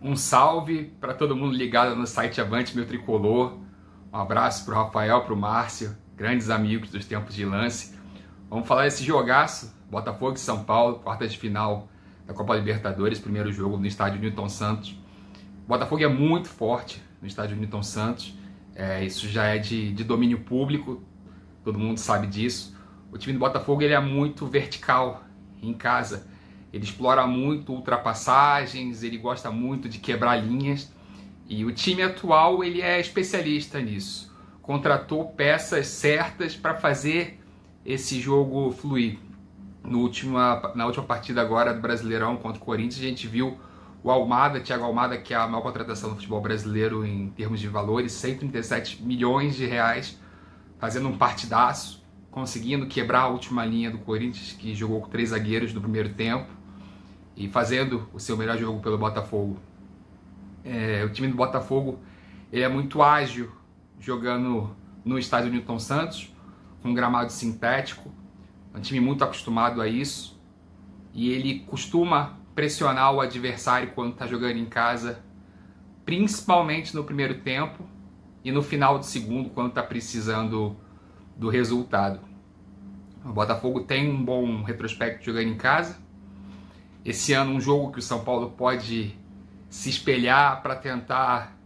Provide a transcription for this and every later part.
Um salve para todo mundo ligado no site Avante Meu Tricolor. Um abraço para o Rafael, para o Márcio, grandes amigos dos tempos de lance. Vamos falar desse jogaço, Botafogo e São Paulo, quarta de final da Copa Libertadores, primeiro jogo no estádio Newton Santos. O Botafogo é muito forte no estádio Newton Santos, isso já é de domínio público, todo mundo sabe disso. O time do Botafogo ele é muito vertical em casa. Ele explora muito ultrapassagens, ele gosta muito de quebrar linhas e o time atual ele é especialista nisso. Contratou peças certas para fazer esse jogo fluir. Na última partida agora do Brasileirão contra o Corinthians, a gente viu o Almada, Thiago Almada, que é a maior contratação do futebol brasileiro em termos de valores, 137 milhões de reais, fazendo um partidaço, conseguindo quebrar a última linha do Corinthians, que jogou com 3 zagueiros no primeiro tempo, e fazendo o seu melhor jogo pelo Botafogo. O time do Botafogo ele é muito ágil jogando no estádio Newton Santos, com um gramado sintético, um time muito acostumado a isso, e ele costuma pressionar o adversário quando está jogando em casa, principalmente no primeiro tempo e no final do segundo, quando está precisando do resultado. O Botafogo tem um bom retrospecto jogando em casa. Esse ano um jogo que o São Paulo pode se espelhar para tentar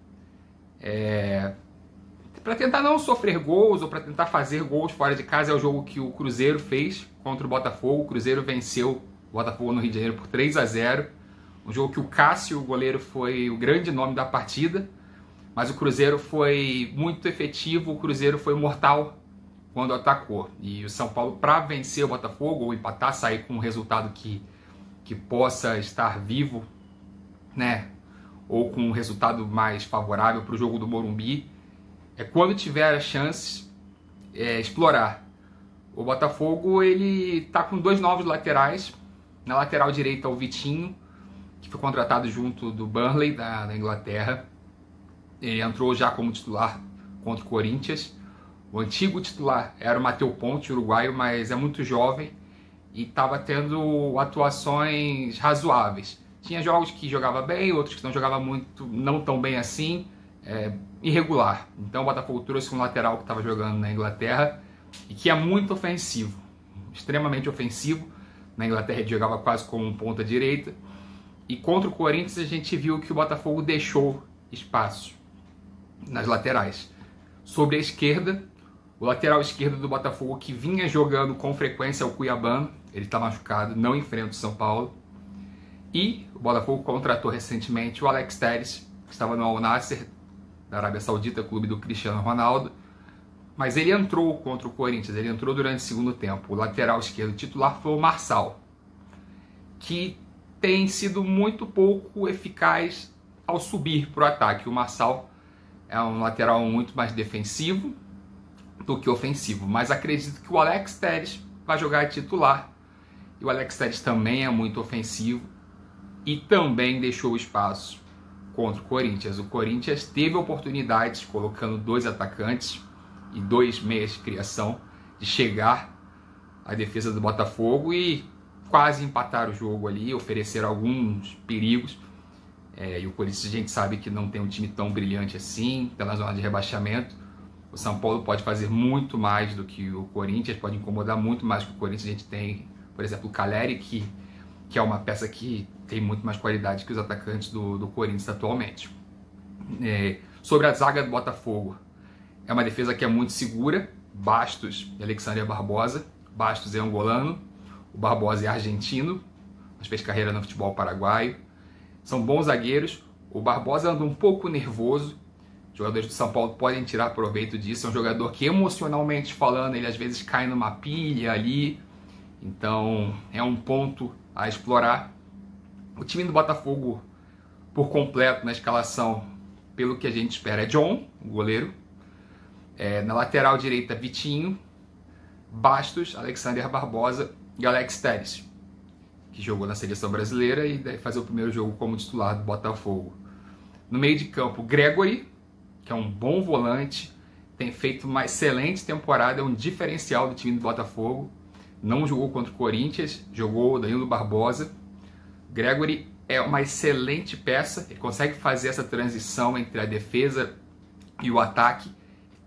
não sofrer gols ou para tentar fazer gols fora de casa é o jogo que o Cruzeiro fez contra o Botafogo. O Cruzeiro venceu o Botafogo no Rio de Janeiro por 3-0. Um jogo que o Cássio, o goleiro, foi o grande nome da partida, mas o Cruzeiro foi muito efetivo, o Cruzeiro foi mortal quando atacou. E o São Paulo, para vencer o Botafogo ou empatar, sair com um resultado que possa estar vivo, né, ou com um resultado mais favorável para o jogo do Morumbi, quando tiver as chances, explorar. O Botafogo ele tá com 2 novos laterais. Na lateral direita o Vitinho, que foi contratado junto do Burnley da Inglaterra. Ele entrou já como titular contra o Corinthians. O antigo titular era o Matheus Ponte, uruguaio, mas é muito jovem e estava tendo atuações razoáveis. Tinha jogos que jogava bem, outros que não jogava muito, não tão bem assim, irregular. Então o Botafogo trouxe um lateral que estava jogando na Inglaterra e que é muito ofensivo, extremamente ofensivo. Na Inglaterra ele jogava quase como um ponta direita. E contra o Corinthians a gente viu que o Botafogo deixou espaço nas laterais. Sobre a esquerda, o lateral esquerdo do Botafogo que vinha jogando com frequência é o Cuiabano. Ele está machucado, não enfrenta o São Paulo. E o Botafogo contratou recentemente o Alex Telles, que estava no Al Nassr da Arábia Saudita, clube do Cristiano Ronaldo. Mas ele entrou contra o Corinthians, ele entrou durante o segundo tempo. O lateral esquerdo titular foi o Marçal, que tem sido muito pouco eficaz ao subir para o ataque. O Marçal é um lateral muito mais defensivo do que ofensivo, mas acredito que o Alex Telles vai jogar titular. E o Alex Telles também é muito ofensivo e também deixou espaço contra o Corinthians. O Corinthians teve oportunidades, colocando 2 atacantes e 2 meias de criação, de chegar à defesa do Botafogo e quase empatar o jogo ali, oferecer alguns perigos. E o Corinthians a gente sabe que não tem um time tão brilhante assim, está na zona de rebaixamento. O São Paulo pode fazer muito mais do que o Corinthians, pode incomodar muito mais que o Corinthians. A gente tem, por exemplo, o Caleri, que é uma peça que tem muito mais qualidade que os atacantes do Corinthians atualmente. Sobre a zaga do Botafogo, é uma defesa que é muito segura. Bastos e Alexandre Barbosa. Bastos é angolano, o Barbosa é argentino, mas fez carreira no futebol paraguaio. São bons zagueiros. O Barbosa anda um pouco nervoso. Os jogadores do São Paulo podem tirar proveito disso. É um jogador que, emocionalmente falando, ele às vezes cai numa pilha ali. Então é um ponto a explorar. O time do Botafogo, por completo na escalação, pelo que a gente espera, é John, o goleiro. Na lateral direita, Vitinho, Bastos, Alexander Barbosa e Alex Telles, que jogou na seleção brasileira e deve fazer o primeiro jogo como titular do Botafogo. No meio de campo, Gregory, que é um bom volante, tem feito uma excelente temporada, é um diferencial do time do Botafogo. Não jogou contra o Corinthians, jogou o Danilo Barbosa. Gregory é uma excelente peça, ele consegue fazer essa transição entre a defesa e o ataque.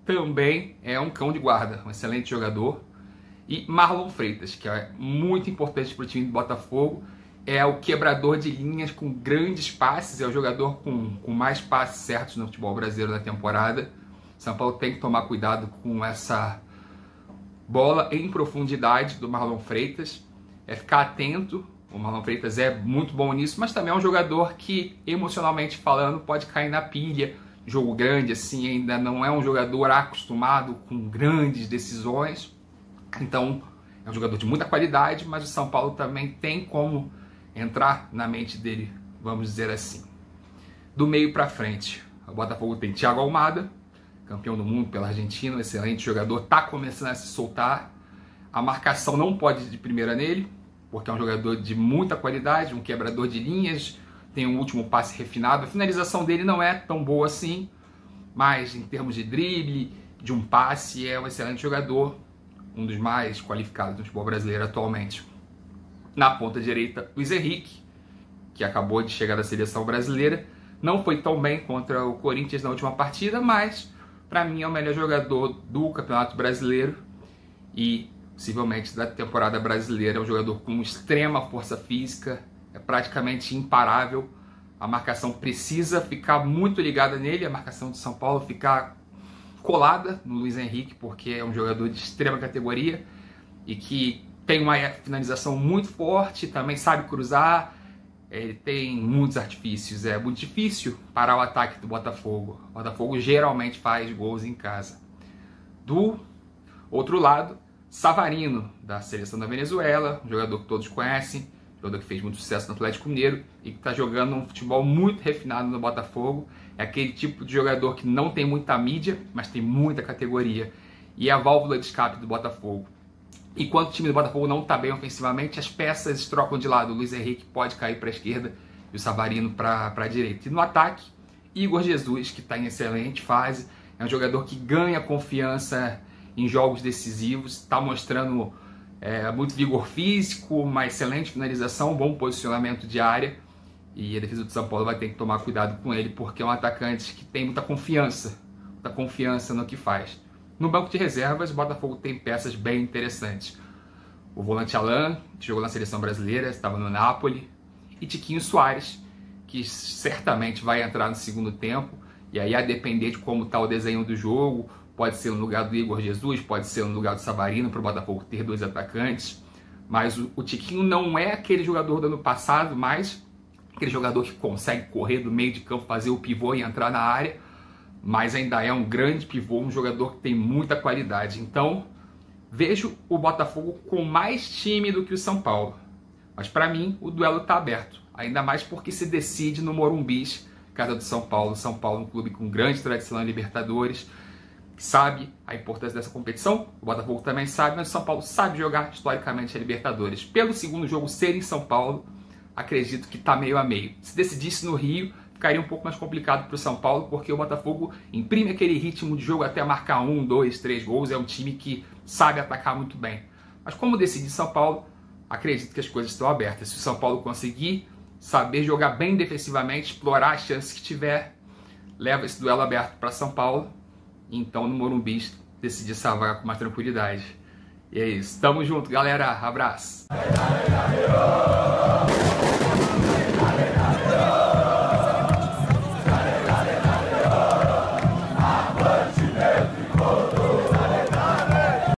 Também é um cão de guarda, um excelente jogador. E Marlon Freitas, que é muito importante para o time do Botafogo, é o quebrador de linhas com grandes passes, é o jogador com mais passes certos no futebol brasileiro na temporada. São Paulo tem que tomar cuidado com essa bola em profundidade do Marlon Freitas, é ficar atento. O Marlon Freitas é muito bom nisso, mas também é um jogador que, emocionalmente falando, pode cair na pilha. Jogo grande, assim, ainda não é um jogador acostumado com grandes decisões. Então, é um jogador de muita qualidade, mas o São Paulo também tem como entrar na mente dele, vamos dizer assim. Do meio para frente, o Botafogo tem Thiago Almada, campeão do mundo pela Argentina, um excelente jogador, está começando a se soltar. A marcação não pode ir de primeira nele, porque é um jogador de muita qualidade, um quebrador de linhas, tem um último passe refinado. A finalização dele não é tão boa assim, mas em termos de drible, de um passe, é um excelente jogador, um dos mais qualificados do futebol brasileiro atualmente. Na ponta direita, Luiz Henrique, que acabou de chegar da seleção brasileira, não foi tão bem contra o Corinthians na última partida, mas para mim é o melhor jogador do Campeonato Brasileiro e possivelmente da temporada brasileira. É um jogador com extrema força física, é praticamente imparável. A marcação precisa ficar muito ligada nele, a marcação de São Paulo ficar colada no Luiz Henrique, porque é um jogador de extrema categoria e que tem uma finalização muito forte, também sabe cruzar, ele tem muitos artifícios, é muito difícil parar o ataque do Botafogo. O Botafogo geralmente faz gols em casa. Do outro lado, Savarino, da seleção da Venezuela, um jogador que todos conhecem, jogador que fez muito sucesso no Atlético Mineiro e que está jogando um futebol muito refinado no Botafogo. É aquele tipo de jogador que não tem muita mídia, mas tem muita categoria. E é a válvula de escape do Botafogo. E quando o time do Botafogo não está bem ofensivamente, as peças trocam de lado. O Luiz Henrique pode cair para a esquerda e o Savarino para a direita. E no ataque, Igor Jesus, que está em excelente fase, é um jogador que ganha confiança em jogos decisivos, está mostrando muito vigor físico, uma excelente finalização, um bom posicionamento de área. E a defesa do São Paulo vai ter que tomar cuidado com ele, porque é um atacante que tem muita confiança no que faz. No banco de reservas, o Botafogo tem peças bem interessantes. O volante Alan, que jogou na seleção brasileira, estava no Napoli. E Tiquinho Soares, que certamente vai entrar no segundo tempo. E aí, a depender de como está o desenho do jogo, pode ser no lugar do Igor Jesus, pode ser no lugar do Savarino, para o Botafogo ter dois atacantes. Mas o Tiquinho não é aquele jogador do ano passado, mas aquele jogador que consegue correr do meio de campo, fazer o pivô e entrar na área. Mas ainda é um grande pivô, um jogador que tem muita qualidade. Então, vejo o Botafogo com mais time do que o São Paulo. Mas para mim, o duelo está aberto. Ainda mais porque se decide no Morumbi, casa do São Paulo. São Paulo é um clube com grande tradição na Libertadores, que sabe a importância dessa competição. O Botafogo também sabe, mas o São Paulo sabe jogar historicamente a Libertadores. Pelo segundo jogo ser em São Paulo, acredito que está meio a meio. Se decidisse no Rio, ficaria um pouco mais complicado para o São Paulo, porque o Botafogo imprime aquele ritmo de jogo até marcar 1, 2, 3 gols. É um time que sabe atacar muito bem. Mas como decide São Paulo, acredito que as coisas estão abertas. Se o São Paulo conseguir saber jogar bem defensivamente, explorar as chances que tiver, leva esse duelo aberto para São Paulo. Então no Morumbi decide salvar com mais tranquilidade. E é isso. Tamo junto, galera. Abraço.